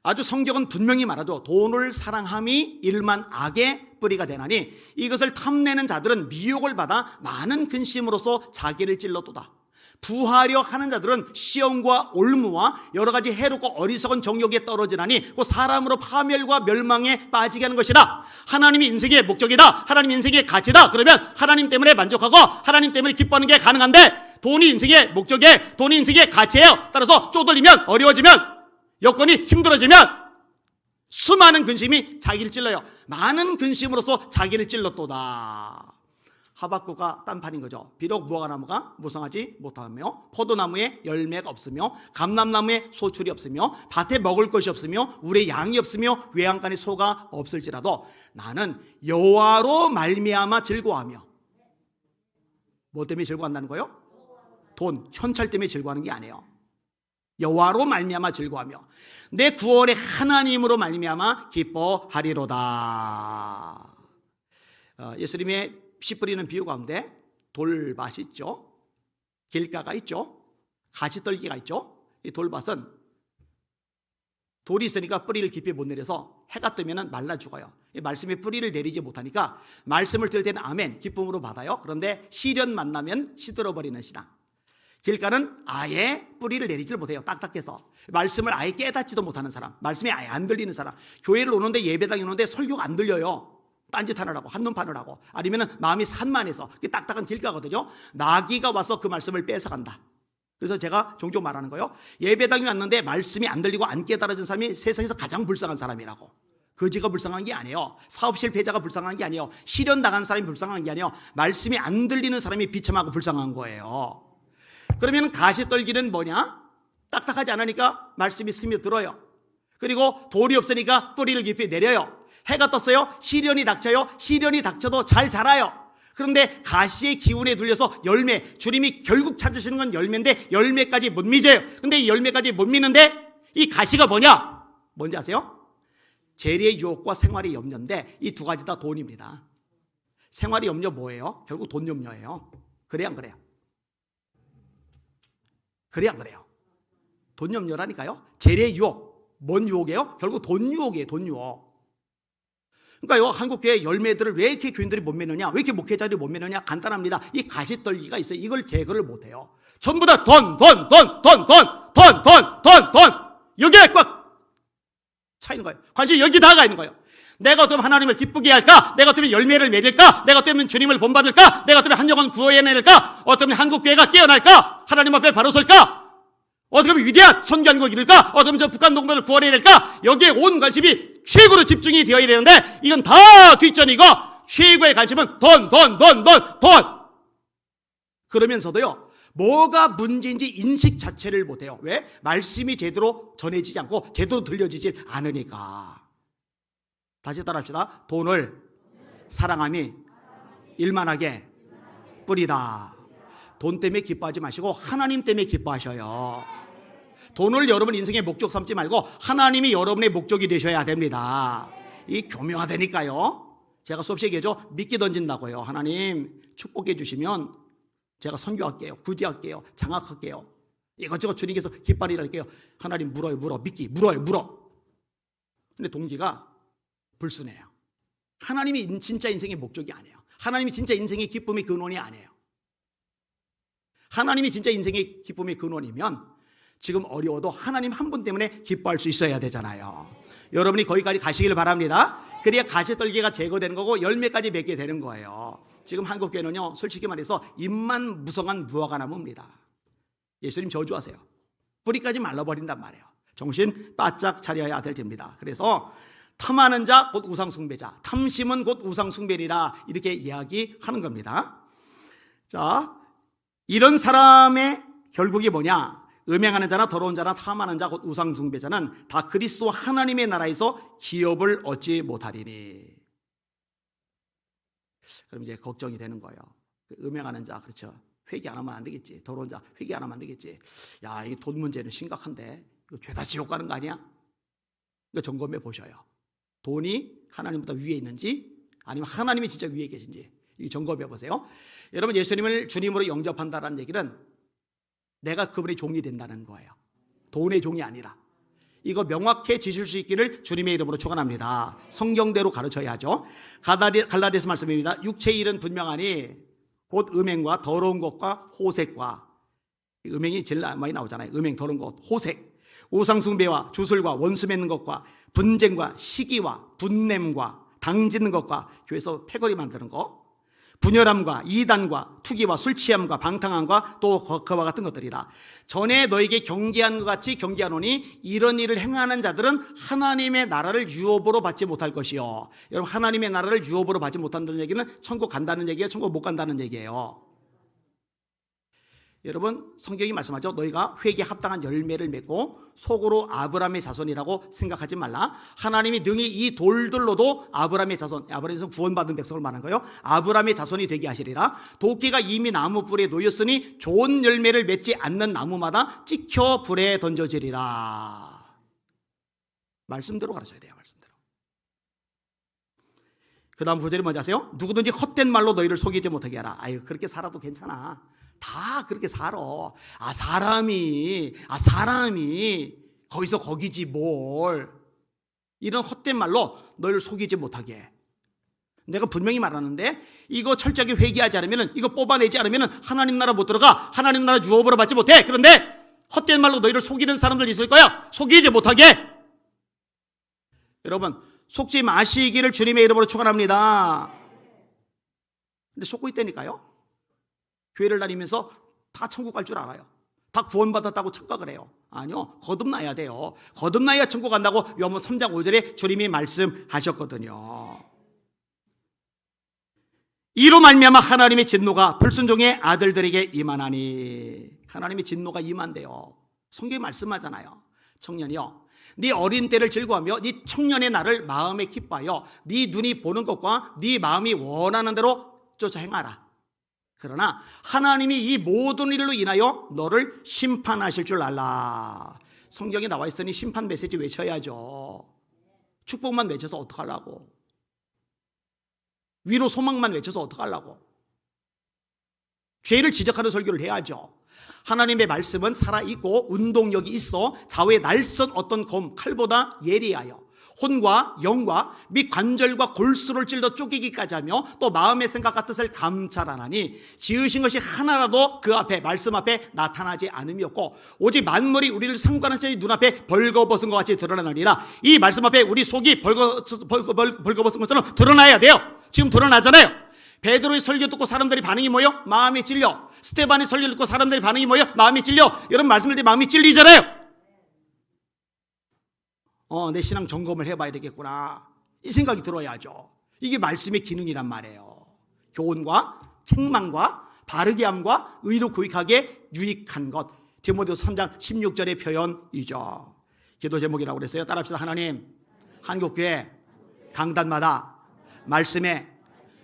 아주 성경은 분명히 말하죠. 돈을 사랑함이 일만 악의 뿌리가 되나니 이것을 탐내는 자들은 미혹을 받아 많은 근심으로써 자기를 찔러도다. 부하려 하는 자들은 시험과 올무와 여러 가지 해롭고 어리석은 정욕에 떨어지나니 그 사람으로 파멸과 멸망에 빠지게 하는 것이다. 하나님이 인생의 목적이다. 하나님이 인생의 가치다. 그러면 하나님 때문에 만족하고 하나님 때문에 기뻐하는 게 가능한데, 돈이 인생의 목적이에요. 돈이 인생의 가치예요. 따라서 쪼들리면, 어려워지면, 여건이 힘들어지면 수많은 근심이 자기를 찔러요. 많은 근심으로써 자기를 찔렀도다. 하박국가 딴판인 거죠. 비록 무화과나무가 무성하지 못하며 포도나무에 열매가 없으며 감람나무에 소출이 없으며 밭에 먹을 것이 없으며 울에 양이 없으며 외양간에 소가 없을지라도 나는 여호와로 말미암아 즐거워하며. 뭐 때문에 즐거워한다는 거예요? 돈, 현찰 때문에 즐거워하는 게 아니에요. 여호와로 말미암아 즐거워하며 내 구원의 하나님으로 말미암아 기뻐하리로다. 예수님의 씨 뿌리는 비유 가운데 돌밭이 있죠. 길가가 있죠. 가시떨기가 있죠. 이 돌밭은 돌이 있으니까 뿌리를 깊이 못 내려서 해가 뜨면 말라 죽어요. 이 말씀에 뿌리를 내리지 못하니까 말씀을 들을 때는 아멘, 기쁨으로 받아요. 그런데 시련 만나면 시들어버리는 신앙. 길가는 아예 뿌리를 내리질 못해요. 딱딱해서. 말씀을 아예 깨닫지도 못하는 사람, 말씀이 아예 안 들리는 사람, 교회를 오는데 예배당에 오는데 설교가 안 들려요. 딴짓하느라고, 한눈 파느라고, 아니면 마음이 산만해서. 딱딱한 길가거든요. 나귀가 와서 그 말씀을 뺏어간다. 그래서 제가 종종 말하는 거예요. 예배당에 왔는데 말씀이 안 들리고 안 깨달아진 사람이 세상에서 가장 불쌍한 사람이라고. 거지가 불쌍한 게 아니에요. 사업 실패자가 불쌍한 게 아니에요. 시련 당한 사람이 불쌍한 게 아니에요. 말씀이 안 들리는 사람이 비참하고 불쌍한 거예요. 그러면 가시떨기는 뭐냐? 딱딱하지 않으니까 말씀이 스며들어요. 그리고 돌이 없으니까 뿌리를 깊이 내려요. 해가 떴어요. 시련이 닥쳐요. 시련이 닥쳐도 잘 자라요. 그런데 가시의 기운에 눌려서 열매, 주님이 결국 찾으시는 건 열매인데 열매까지 못 맺어요. 근데 이 열매까지 못 맺는데 이 가시가 뭐냐? 뭔지 아세요? 재리의 유혹과 생활의 염려인데 이 두 가지 다 돈입니다. 생활의 염려 뭐예요? 결국 돈 염려예요. 그래야 안 그래요? 그래야 안 그래요? 돈 염려라니까요. 재리의 유혹. 뭔 유혹이에요? 결국 돈 유혹이에요. 돈 유혹. 그러니까요, 한국교회 열매들을 왜 이렇게 교인들이 못 맺느냐, 왜 이렇게 목회자들이 못 맺느냐? 간단합니다. 이 가시떨기가 있어요. 이걸 제거를 못해요. 전부 다 돈. 여기에 꽉 차 있는 거예요. 관심이 여기 다 가 있는 거예요. 내가 어쩌면 하나님을 기쁘게 할까? 내가 어쩌면 열매를 맺을까? 내가 어쩌면 주님을 본받을까? 내가 어쩌면 한 영혼 구원해낼까? 어쩌면 한국교회가 깨어날까? 하나님 앞에 바로 설까? 어쩌면 위대한 선교한국 이룰까? 어쩌면 저 북한 동맹을 구원해낼까? 여기에 온 관심이 최고로 집중이 되어야 되는데 이건 다 뒷전이고 최고의 관심은 돈. 그러면서도요, 뭐가 문제인지 인식 자체를 못해요. 왜? 말씀이 제대로 전해지지 않고 제대로 들려지지 않으니까. 다시 따라합시다. 돈을 사랑함이 일만하게 뿌리다. 돈 때문에 기뻐하지 마시고 하나님 때문에 기뻐하셔요. 돈을 여러분 인생의 목적 삼지 말고 하나님이 여러분의 목적이 되셔야 됩니다. 이 교묘하다니까요. 제가 수없이 얘기하죠. 미끼 던진다고요. 하나님 축복해 주시면 제가 선교할게요. 구제할게요. 장악할게요. 이것저것 주님께서 기뻐하리라 할게요. 하나님 물어요. 미끼 물어. 근데 동기가 불순해요. 하나님이 진짜 인생의 목적이 아니에요. 하나님이 진짜 인생의 기쁨의 근원이 아니에요. 하나님이 진짜 인생의 기쁨의 근원이면 지금 어려워도 하나님 한 분 때문에 기뻐할 수 있어야 되잖아요. 여러분이 거기까지 가시기를 바랍니다. 그래야 가시떨기가 제거되는 거고 열매까지 맺게 되는 거예요. 지금 한국교회는요, 솔직히 말해서 잎만 무성한 무화과나무입니다. 예수님 저주하세요. 뿌리까지 말라버린단 말이에요. 정신 바짝 차려야 될 때입니다. 그래서 탐하는 자 곧 우상숭배자, 탐심은 곧 우상숭배리라 이렇게 이야기하는 겁니다. 자, 이런 사람의 결국이 뭐냐? 음행하는 자나 더러운 자나 탐하는 자 곧 우상숭배자는 다 그리스도 하나님의 나라에서 기업을 얻지 못하리니. 그럼 이제 걱정이 되는 거예요. 음행하는 자, 그렇죠. 회개 안 하면 안 되겠지. 더러운 자 회개 안 하면 안 되겠지. 야, 이 돈 문제는 심각한데 이거 죄다 지옥 가는 거 아니야? 이거 점검해 보셔요. 돈이 하나님보다 위에 있는지 아니면 하나님이 진짜 위에 계신지 이 점검해 보세요. 여러분, 예수님을 주님으로 영접한다는 얘기는 내가 그분의 종이 된다는 거예요. 돈의 종이 아니라. 이거 명확해지실 수 있기를 주님의 이름으로 축원합니다. 성경대로 가르쳐야죠. 갈라디아서 말씀입니다. 육체의 일은 분명하니 곧 음행과 더러운 것과 호색과, 음행이 제일 많이 나오잖아요. 음행, 더러운 것, 호색, 우상숭배와 주술과 원수 맺는 것과 분쟁과 시기와 분냄과 당짓는 것과, 교회에서 패거리 만드는 거, 분열함과 이단과 투기와 술 취함과 방탕함과 또 그와 같은 것들이라. 전에 너에게 경계한 것 같이 경계하노니 이런 일을 행하는 자들은 하나님의 나라를 유업으로 받지 못할 것이요. 여러분, 하나님의 나라를 유업으로 받지 못한다는 얘기는 천국 간다는 얘기예요, 천국 못 간다는 얘기예요. 여러분, 성경이 말씀하죠. 너희가 회개에 합당한 열매를 맺고 속으로 아브라함의 자손이라고 생각하지 말라. 하나님이 능히 이 돌들로도 아브라함의 자손, 아브라함에서 구원받은 백성을 말한 거예요. 아브라함의 자손이 되게 하시리라. 도끼가 이미 나무 뿔에 놓였으니 좋은 열매를 맺지 않는 나무마다 찍혀 불에 던져지리라. 말씀대로 가르쳐야 돼요. 말씀대로. 그 다음 구절이 뭔지 아세요? 누구든지 헛된 말로 너희를 속이지 못하게 하라. 아유, 그렇게 살아도 괜찮아. 다 그렇게 살아. 사람이 거기서 거기지 뭘. 이런 헛된 말로 너희를 속이지 못하게 해. 내가 분명히 말하는데 이거 철저하게 회개하지 않으면, 이거 뽑아내지 않으면 하나님 나라 못 들어가. 하나님 나라 유업으로 받지 못해. 그런데 헛된 말로 너희를 속이는 사람들 있을 거야. 속이지 못하게. 여러분, 속지 마시기를 주님의 이름으로 축원합니다. 근데 속고 있다니까요. 교회를 다니면서 다 천국 갈 줄 알아요. 다 구원받았다고 착각을 해요. 아니요, 거듭나야 돼요. 거듭나야 천국 간다고 요한복음 3장 5절에 주님이 말씀하셨거든요. 이로 말미암아 하나님의 진노가 불순종의 아들들에게 임하나니. 하나님의 진노가 임한대요. 성경이 말씀하잖아요. 청년이여, 네 어린 때를 즐거워하며 네 청년의 날을 마음에 기뻐하여 네 눈이 보는 것과 네 마음이 원하는 대로 쫓아 행하라. 그러나 하나님이 이 모든 일로 인하여 너를 심판하실 줄 알라. 성경에 나와 있으니 심판 메시지 외쳐야죠. 축복만 외쳐서 어떡하려고. 위로 소망만 외쳐서 어떡하려고. 죄를 지적하는 설교를 해야죠. 하나님의 말씀은 살아있고 운동력이 있어 좌우에 날선 어떤 검, 칼보다 예리하여 혼과 영과 및 관절과 골수를 찔러 쪼개기까지 하며 또 마음의 생각과 뜻을 감찰하나니 지으신 것이 하나라도 그 앞에, 말씀 앞에 나타나지 않음이 없고 오직 만물이 우리를 상관없이 눈앞에 벌거벗은 것 같이 드러나느니라. 이 말씀 앞에 우리 속이 벌거벗은 것처럼 드러나야 돼요. 지금 드러나잖아요. 베드로의 설교 듣고 사람들이 반응이 뭐예요? 마음이 찔려. 스테반의 설교 듣고 사람들이 반응이 뭐예요? 마음이 찔려. 여러분, 말씀을 듣고 마음이 찔리잖아요. 내 신앙 점검을 해봐야 되겠구나, 이 생각이 들어야죠. 이게 말씀의 기능이란 말이에요. 교훈과 책망과 바르게 함과 의로 교육하게 유익한 것. 디모데후서 3장 16절의 표현이죠. 기도 제목이라고 그랬어요. 따라합시다. 하나님, 한국교회 강단마다 말씀에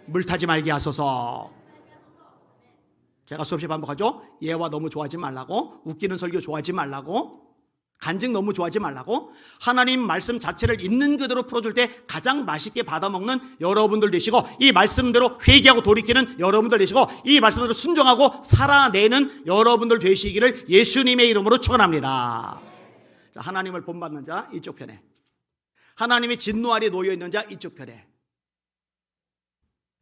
물타지 말게 하소서. 제가 수없이 반복하죠. 예화 너무 좋아하지 말라고, 웃기는 설교 좋아하지 말라고, 간증 너무 좋아하지 말라고. 하나님 말씀 자체를 있는 그대로 풀어줄 때 가장 맛있게 받아먹는 여러분들 되시고, 이 말씀대로 회개하고 돌이키는 여러분들 되시고, 이 말씀대로 순종하고 살아내는 여러분들 되시기를 예수님의 이름으로 축원합니다. 자, 하나님을 본받는 자 이쪽 편에, 하나님의 진노 아래 놓여있는 자 이쪽 편에.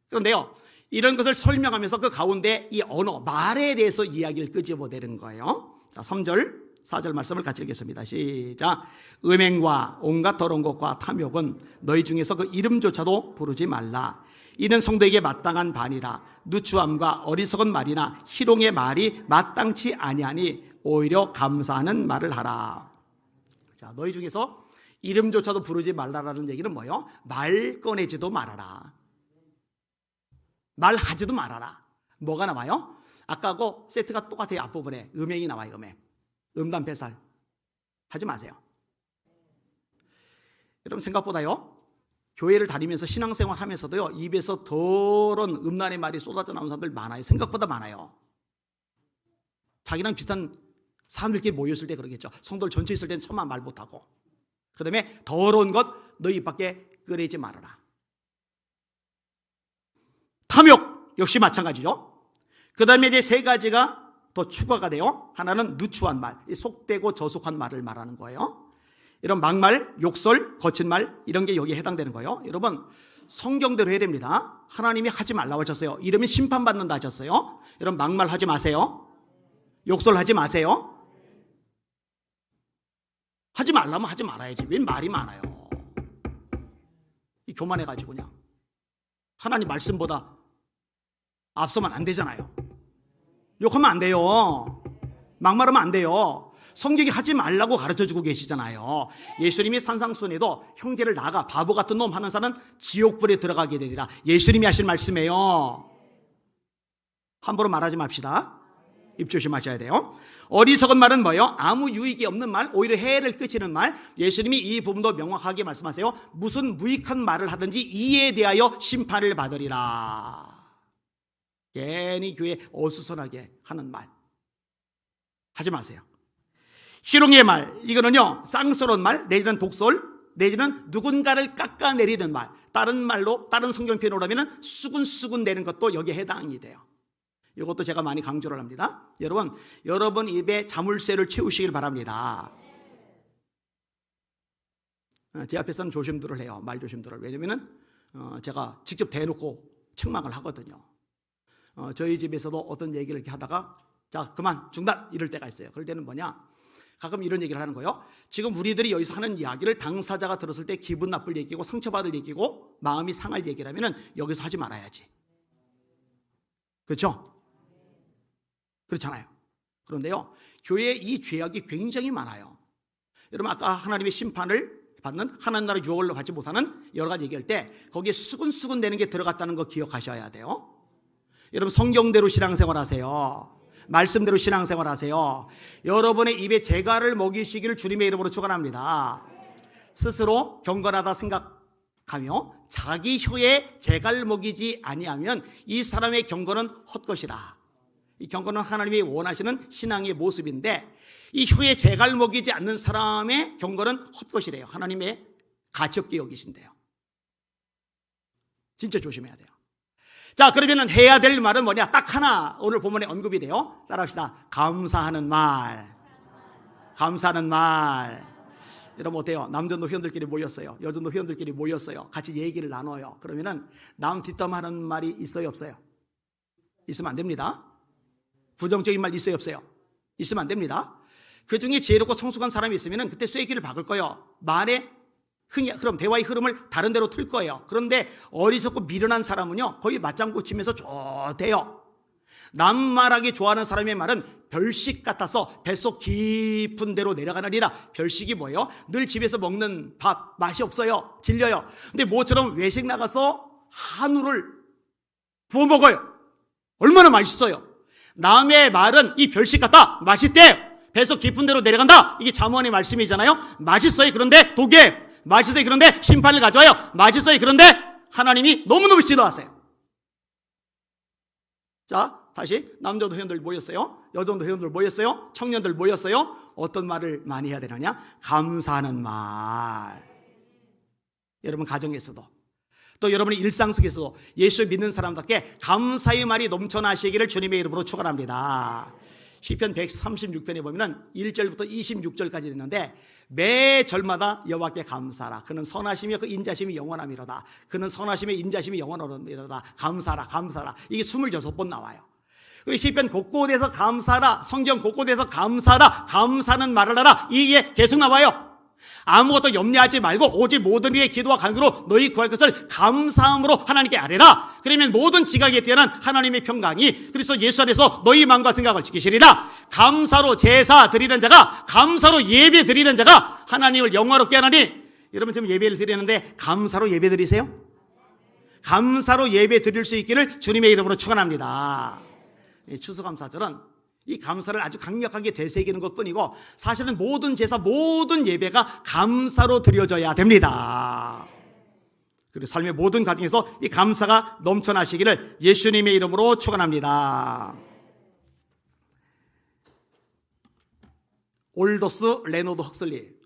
그런데요, 이런 것을 설명하면서 그 가운데 이 언어, 말에 대해서 이야기를 끄집어내는 거예요. 자, 3절 4절 말씀을 같이 읽겠습니다. 시작. 음행과 온갖 더러운 것과 탐욕은 너희 중에서 그 이름조차도 부르지 말라. 이는 성도에게 마땅한 반이라. 누추함과 어리석은 말이나 희롱의 말이 마땅치 아니하니 오히려 감사하는 말을 하라. 자, 너희 중에서 이름조차도 부르지 말라라는 얘기는 뭐예요? 말 꺼내지도 말아라. 말하지도 말아라. 뭐가 나와요? 아까하고 세트가 똑같아요. 앞부분에 음행이 나와요. 음담 배살 하지 마세요. 여러분, 생각보다요, 교회를 다니면서 신앙생활 하면서도요, 입에서 더러운 음란의 말이 쏟아져 나오는 사람들 많아요. 생각보다 많아요. 자기랑 비슷한 사람들끼리 모였을 때 그러겠죠. 성도들 전체 있을 때는 천만 말 못하고. 그 다음에 더러운 것 너희 입 밖에 꺼내지 말아라. 탐욕 역시 마찬가지죠. 그 다음에 이제 세 가지가 더 추가가 돼요. 하나는 누추한 말, 속되고 저속한 말을 말하는 거예요. 이런 막말, 욕설, 거친 말 이런 게 여기에 해당되는 거예요. 여러분 성경대로 해야 됩니다. 하나님이 하지 말라고 하셨어요. 이러면 심판받는다 하셨어요. 여러분 막말하지 마세요. 욕설하지 마세요. 하지 말라면 하지 말아야지. 왜 말이 많아요? 이 교만해가지고 그냥 하나님 말씀보다 앞서면 안 되잖아요. 욕하면 안 돼요. 막말하면 안 돼요. 성경이 하지 말라고 가르쳐주고 계시잖아요. 예수님이 산상수훈에도 형제를 나가 바보 같은 놈 하는 사람은 지옥불에 들어가게 되리라. 예수님이 하신 말씀이에요. 함부로 말하지 맙시다. 입 조심하셔야 돼요. 어리석은 말은 뭐예요? 아무 유익이 없는 말, 오히려 해를 끼치는 말. 예수님이 이 부분도 명확하게 말씀하세요. 무슨 무익한 말을 하든지 이에 대하여 심판을 받으리라. 괜히 교회 어수선하게 하는 말 하지 마세요. 희롱의 말, 이거는요 쌍스러운 말, 내지는 독설, 내지는 누군가를 깎아내리는 말, 다른 말로 다른 성경 표현으로 하면 수군수군 내는 것도 여기에 해당이 돼요. 이것도 제가 많이 강조를 합니다. 여러분 입에 자물쇠를 채우시길 바랍니다. 제 앞에서는 조심들을 해요. 말 조심들을. 왜냐면은 제가 직접 대놓고 책망을 하거든요. 저희 집에서도 어떤 얘기를 이렇게 하다가 자 그만 중단 이럴 때가 있어요. 그럴 때는 뭐냐, 가끔 이런 얘기를 하는 거예요. 지금 우리들이 여기서 하는 이야기를 당사자가 들었을 때 기분 나쁠 얘기고 상처받을 얘기고 마음이 상할 얘기라면 여기서 하지 말아야지. 그렇죠? 그렇잖아요. 그런데요 교회에 이 죄악이 굉장히 많아요. 여러분 아까 하나님의 심판을 받는 하나님 나라 유업을 받지 못하는 여러 가지 얘기할 때 거기에 수근수근 되는 게 들어갔다는 거 기억하셔야 돼요. 여러분 성경대로 신앙생활 하세요. 말씀대로 신앙생활 하세요. 여러분의 입에 재갈을 먹이시기를 주님의 이름으로 축원합니다. 스스로 경건하다 생각하며 자기 혀에 재갈 먹이지 아니하면 이 사람의 경건은 헛것이라. 이 경건은 하나님이 원하시는 신앙의 모습인데 이 혀에 재갈 먹이지 않는 사람의 경건은 헛것이래요. 하나님의 가치없게 여기신대요. 진짜 조심해야 돼요. 자, 그러면 해야 될 말은 뭐냐? 딱 하나 오늘 본문에 언급이 돼요. 따라합시다. 감사하는 말. 감사하는 말. 여러분 어때요? 남전도 회원들끼리 모였어요. 여전도 회원들끼리 모였어요. 같이 얘기를 나눠요. 그러면은 남 뒷담하는 말이 있어요, 없어요? 있으면 안 됩니다. 부정적인 말 있어요, 없어요? 있으면 안 됩니다. 그 중에 지혜롭고 성숙한 사람이 있으면은 그때 쐐기를 박을 거예요. 말에 그럼 대화의 흐름을 다른 데로 틀 거예요. 그런데 어리석고 미련한 사람은요 거의 맞장구 치면서 좋대요. 남 말하기 좋아하는 사람의 말은 별식 같아서 뱃속 깊은 데로 내려가느니라. 별식이 뭐예요? 늘 집에서 먹는 밥 맛이 없어요. 질려요. 근데 모처럼 외식 나가서 한우를 구워 먹어요. 얼마나 맛있어요. 남의 말은 이 별식 같다. 맛있대. 뱃속 깊은 데로 내려간다. 이게 잠언의 말씀이잖아요. 맛있어요. 그런데 독에 맛있어요. 그런데 심판을 가져와요. 맛있어요. 그런데 하나님이 너무너무 싫어하세요. 자, 다시 남자도 회원들 모였어요. 여자도 회원들 모였어요. 청년들 모였어요. 어떤 말을 많이 해야 되느냐? 감사하는 말. 여러분 가정에서도 또 여러분의 일상 속에서도 예수 믿는 사람답게 감사의 말이 넘쳐나시기를 주님의 이름으로 축원합니다. 시편 136편에 보면은 1절부터 26절까지 있는데 매 절마다 여호와께 감사하라. 그는 선하시며 그 인자심이 영원함이로다. 그는 선하시며 인자심이 영원함이로다. 감사하라 감사하라. 이게 26번 나와요. 그리고 시편 곳곳에서 감사하라. 성경 곳곳에서 감사하라. 감사는 말을 하라. 이게 계속 나와요. 아무것도 염려하지 말고 오직 모든 일에 기도와 간구로 너희 구할 것을 감사함으로 하나님께 아뢰라. 그러면 모든 지각에 뛰어난 하나님의 평강이 그리스도 예수 안에서 너희 마음과 생각을 지키시리라. 감사로 제사 드리는 자가 감사로 예배 드리는 자가 하나님을 영화롭게 하나니. 여러분 지금 예배를 드리는데 감사로 예배 드리세요? 감사로 예배 드릴 수 있기를 주님의 이름으로 축원합니다. 추수감사절은 이 감사를 아주 강력하게 되새기는 것뿐이고 사실은 모든 제사 모든 예배가 감사로 드려져야 됩니다. 그리고 삶의 모든 과정에서 이 감사가 넘쳐나시기를 예수님의 이름으로 축원합니다. 올더스 레노드 헉슬리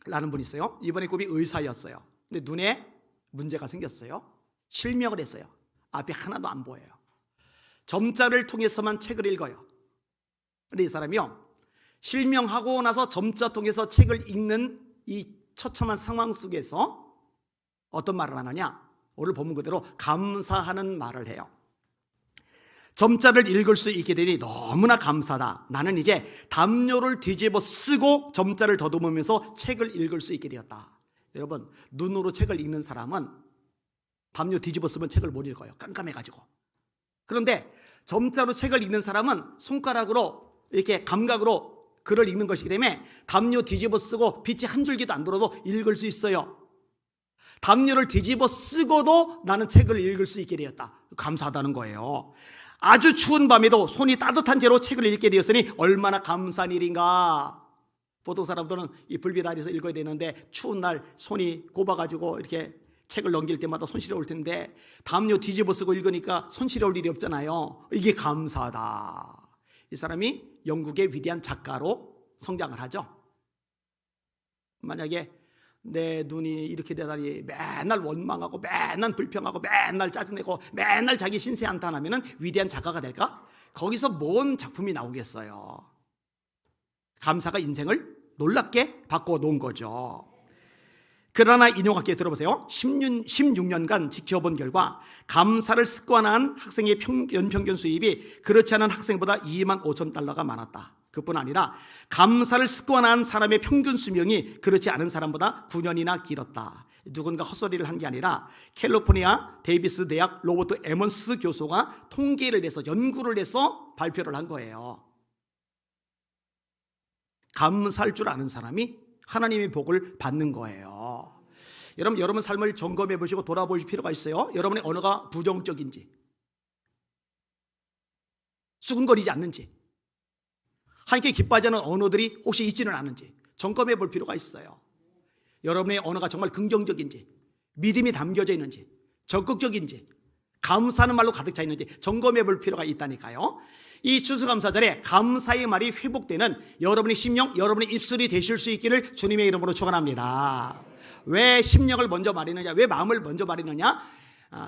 라는 분이 있어요. 이번에 꿈이 의사였어요. 근데 눈에 문제가 생겼어요. 실명을 했어요. 앞이 하나도 안 보여요. 점자를 통해서만 책을 읽어요. 근데 이 사람이요, 실명하고 나서 점자 통해서 책을 읽는 이 처참한 상황 속에서 어떤 말을 하느냐, 오늘 본문 그대로 감사하는 말을 해요. 점자를 읽을 수 있게 되니 너무나 감사다. 나는 이제 담요를 뒤집어 쓰고 점자를 더듬으면서 책을 읽을 수 있게 되었다. 여러분, 눈으로 책을 읽는 사람은 담요 뒤집어 쓰면 책을 못 읽어요. 깜깜해가지고. 그런데 점자로 책을 읽는 사람은 손가락으로 이렇게 감각으로 글을 읽는 것이기 때문에 담요 뒤집어 쓰고 빛이 한 줄기도 안 들어도 읽을 수 있어요. 담요를 뒤집어 쓰고도 나는 책을 읽을 수 있게 되었다. 감사하다는 거예요. 아주 추운 밤에도 손이 따뜻한 채로 책을 읽게 되었으니 얼마나 감사한 일인가. 보통 사람들은 이 불빛 아래서 읽어야 되는데 추운 날 손이 곱아가지고 이렇게 책을 넘길 때마다 손시려울 텐데 담요 뒤집어 쓰고 읽으니까 손시려울 일이 없잖아요. 이게 감사하다. 이 사람이 영국의 위대한 작가로 성장을 하죠. 만약에 내 눈이 이렇게 되다니 맨날 원망하고 맨날 불평하고 맨날 짜증내고 맨날 자기 신세 한탄하면 위대한 작가가 될까? 거기서 뭔 작품이 나오겠어요. 감사가 인생을 놀랍게 바꿔놓은 거죠. 그러나 인용할게 들어보세요. 16년간 지켜본 결과 감사를 습관한 학생의 연평균 수입이 그렇지 않은 학생보다 25,000달러가 많았다. 그뿐 아니라 감사를 습관한 사람의 평균 수명이 그렇지 않은 사람보다 9년이나 길었다. 누군가 헛소리를 한 게 아니라 캘리포니아 데이비스 대학 로버트 에먼스 교수가 통계를 내서 연구를 해서 발표를 한 거예요. 감사할 줄 아는 사람이 하나님의 복을 받는 거예요. 여러분 삶을 점검해 보시고 돌아보실 필요가 있어요. 여러분의 언어가 부정적인지, 수근거리지 않는지, 하나님께 기뻐하지 않은 언어들이 혹시 있지는 않은지 점검해 볼 필요가 있어요. 여러분의 언어가 정말 긍정적인지, 믿음이 담겨져 있는지, 적극적인지, 감사하는 말로 가득 차 있는지 점검해 볼 필요가 있다니까요. 이 추수감사절에 감사의 말이 회복되는 여러분의 심령, 여러분의 입술이 되실 수 있기를 주님의 이름으로 축원합니다. 왜 심령을 먼저 말하느냐, 왜 마음을 먼저 말하느냐?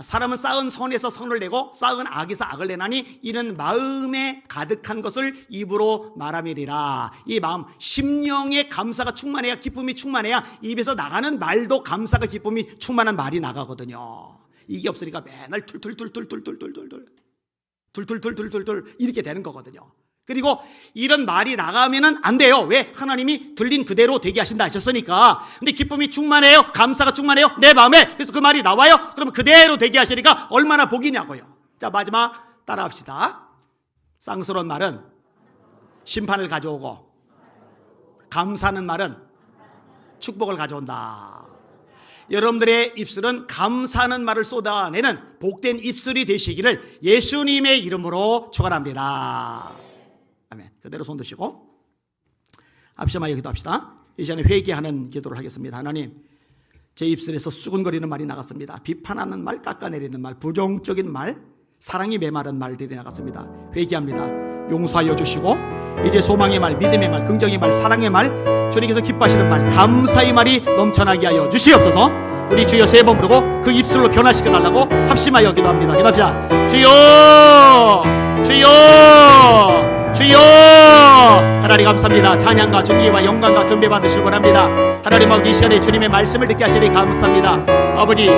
사람은 쌓은 선에서 선을 내고 쌓은 악에서 악을 내나니 이는 마음에 가득한 것을 입으로 말함이리라. 이 마음, 심령에 감사가 충만해야, 기쁨이 충만해야 입에서 나가는 말도 감사가 기쁨이 충만한 말이 나가거든요. 이게 없으니까 맨날 툴툴툴툴툴툴툴툴툴툴툴툴툴툴 이렇게 되는 거거든요. 그리고 이런 말이 나가면은 안 돼요. 왜? 하나님이 들린 그대로 되게 하신다 하셨으니까. 근데 기쁨이 충만해요, 감사가 충만해요 내 마음에. 그래서 그 말이 나와요. 그러면 그대로 되게 하시니까 얼마나 복이냐고요. 자, 마지막 따라합시다. 쌍스러운 말은 심판을 가져오고 감사하는 말은 축복을 가져온다. 여러분들의 입술은 감사하는 말을 쏟아내는 복된 입술이 되시기를 예수님의 이름으로 축원합니다. 아멘. 그대로 손 드시고 합심하여 기도합시다. 이전에 회개하는 기도를 하겠습니다. 하나님, 제 입술에서 수근거리는 말이 나갔습니다. 비판하는 말, 깎아내리는 말, 부정적인 말, 사랑이 메마른 말들이 나갔습니다. 회개합니다. 용서하여 주시고 이제 소망의 말, 믿음의 말, 긍정의 말, 사랑의 말, 주님께서 기뻐하시는 말, 감사의 말이 넘쳐나게 하여 주시옵소서. 우리 주여 세 번 부르고 그 입술로 변화시켜 달라고 합심하여 기도합니다. 기도합시다. 주여, 주여, 주여. 하나님 감사합니다. 찬양과 존귀와 영광과 경배 받으시기 원합니다. 하나님 아버지, 이 시간에 주님의 말씀을 듣게 하시니 감사합니다. 아버지,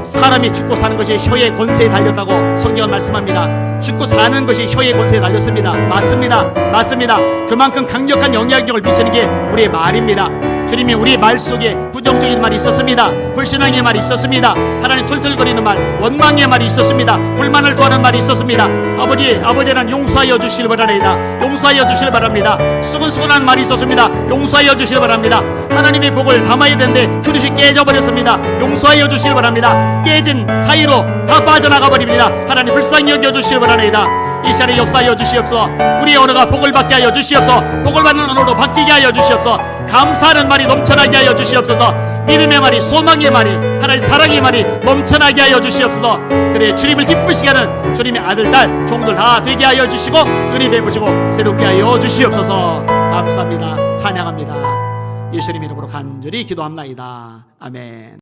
사람이 죽고 사는 것이 혀의 권세에 달렸다고 성경은 말씀합니다. 죽고 사는 것이 혀의 권세에 달렸습니다. 맞습니다. 맞습니다. 그만큼 강력한 영향력을 미치는 게 우리의 말입니다. 주님이 우리 말 속에 부정적인 말이 있었습니다. 불신앙의 말이 있었습니다. 하나님 툴툴거리는 말, 원망의 말이 있었습니다. 불만을 토하는 말이 있었습니다. 아버지는 용서하여 주시길 바랍니다. 용서하여 주시길 바랍니다. 수근수근한 말이 있었습니다. 용서하여 주시길 바랍니다. 하나님의 복을 담아야 되는데 그릇이 깨져버렸습니다. 용서하여 주시길 바랍니다. 깨진 사이로 다 빠져나가 버립니다. 하나님 불쌍히 여겨주시길 바랍니다. 이 시간에 역사하여 주시옵소서. 우리의 언어가 복을 받게 하여 주시옵소서. 복을 받는 언어로 바뀌게 하여 주시옵소서. 감사하는 말이 넘쳐나게 하여 주시옵소서. 믿음의 말이, 소망의 말이, 하나님 사랑의 말이 넘쳐나게 하여 주시옵소서. 그래 주님을 기쁘시게 하는 주님의 아들, 딸, 종들 다 되게 하여 주시고 은혜 베푸시고 새롭게 하여 주시옵소서. 감사합니다. 찬양합니다. 예수님 이름으로 간절히 기도합나이다. 아멘.